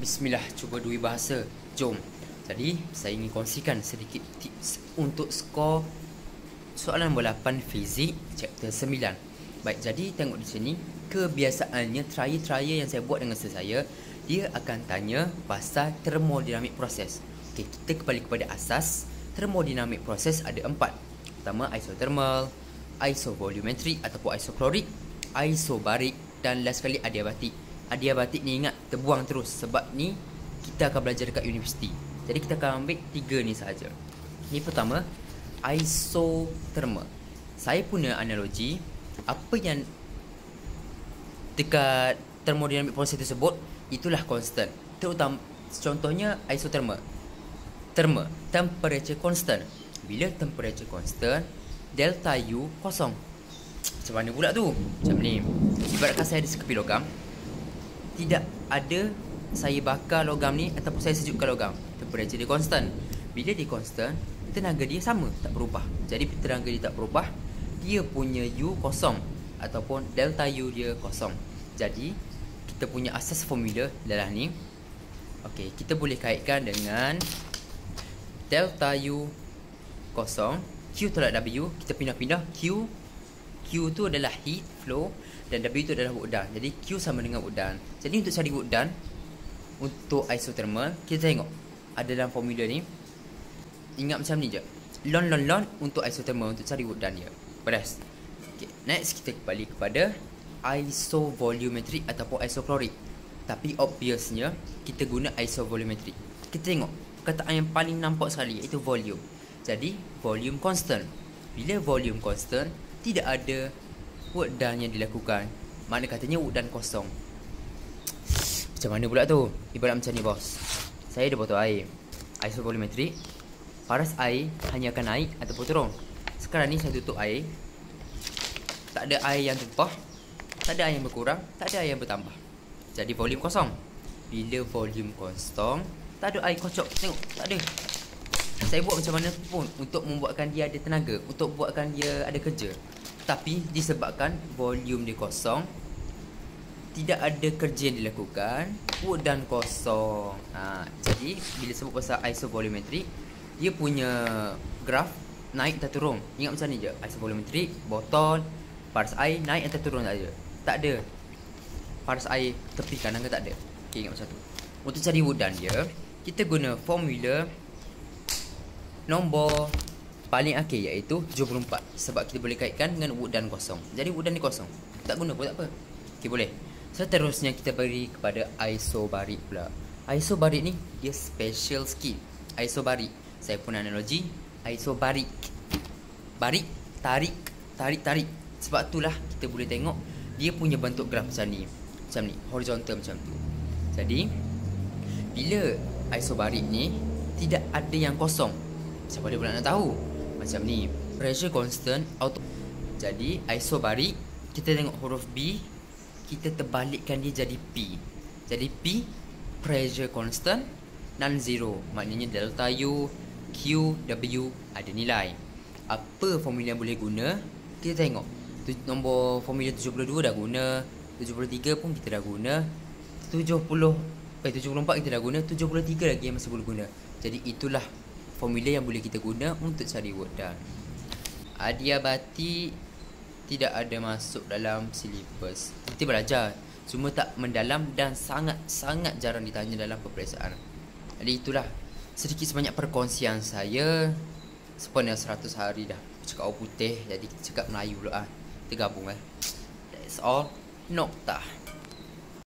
Bismillah, cuba dua bahasa. Jom. Jadi, saya ingin kongsikan sedikit tips untuk skor soalan bola 8 fizik chapter 9. Baik, jadi tengok di sini, kebiasaannya trial yang saya buat dengan saya, dia akan tanya pasal termodinamik proses. Okey, kita kembali kepada asas. Termodinamik proses ada 4. Pertama, isothermal, isovolumetrik ataupun isoklorik, isobarik dan last sekali adiabatik. Adiabatik ni ingat, terbuang terus sebab ni kita akan belajar dekat universiti. Jadi kita akan ambil 3 ni sahaja. Ni pertama, isothermal. Saya punya analogi, apa yang dekat termodinamik proses tersebut, itulah constant. Terutama contohnya isothermal. Temperature constant. Bila temperature constant, delta U kosong. Macam mana pula tu? Macam ni. Ibaratkan saya ada sekepi logam, tidak ada saya bakar logam ni ataupun saya sejukkan logam, temperature dia constant. Bila dia constant, tenaga dia sama, tak berubah. Jadi tenaga dia tak berubah, dia punya U kosong ataupun delta U dia kosong. Jadi kita punya asas formula adalah ni. Okey, kita boleh kaitkan dengan delta U kosong, Q tolak W, kita pindah-pindah. Q tu adalah heat flow dan W tu adalah work done. Jadi Q sama dengan work done. Jadi untuk cari work done untuk isothermal, kita tengok ada dalam formula ni. Ingat macam ni je. Lon untuk isothermal, untuk cari work done dia. Beres. Okay, next kita kembali kepada isovolumetrik ataupun isoklorik. Tapi obviousnya kita guna isovolumetrik. Kita tengok perkataan yang paling nampak sekali, iaitu volume. Jadi volume constant. Bila volume constant, tidak ada work done yang dilakukan. Makna katanya work done kosong. Macam mana pula tu? Ibarat macam ni bos. Saya ada botol air, isovolumetrik. Paras air hanya akan naik ataupun turun. Sekarang ni saya tutup air, tak ada air yang tumpah, tak ada air yang berkurang, tak ada air yang bertambah. Jadi volume kosong. Bila volume kosong, tak ada air kocok. Tengok, tak ada. Saya buat macam mana pun untuk membuatkan dia ada tenaga, untuk buatkan dia ada kerja. Tapi disebabkan volume dia kosong, tidak ada kerja yang dilakukan, work done kosong. Jadi bila sebut pasal isovolumetrik, dia punya graf naik atau turun. Ingat macam ni je. Isovolumetrik, botol, paras air naik atau turun saja. Tak ada paras air tepi kanan ke, tak ada. Okay, ingat macam tu. Untuk cari work done dia, kita guna formula nombor paling akhir, iaitu 74. Sebab kita boleh kaitkan dengan work done kosong. Jadi work done ni kosong, tak guna pun tak apa. Okay, boleh. Seterusnya kita beri kepada isobarik pula. Isobarik ni dia special sikit. Isobarik, saya pun analogi isobarik. Barik, tarik. Sebab itulah kita boleh tengok dia punya bentuk graf macam ni. Macam ni, horizontal macam tu. Jadi bila isobarik ni tidak ada yang kosong, siapa dia pula nak tahu? Macam ni, pressure constant auto. Jadi isobarik, kita tengok huruf B, kita terbalikkan dia jadi P. Jadi P, pressure constant, non-zero. Maknanya delta U, Q, W ada nilai. Apa formula yang boleh guna? Kita tengok nombor formula 72 dah guna, 73 pun kita dah guna, 74 kita dah guna, 73 lagi yang masih boleh guna. Jadi itulah formula yang boleh kita guna untuk cari work done. Adiabatik tidak ada masuk dalam silibus. Kita belajar, cuma tak mendalam dan sangat jarang ditanya dalam peperiksaan. Jadi itulah sedikit sebanyak perkongsian saya. Sepanjang 100 hari dah cakap orang putih, jadi kita cakap Melayu pula. Kita gabung That's all. Noktah.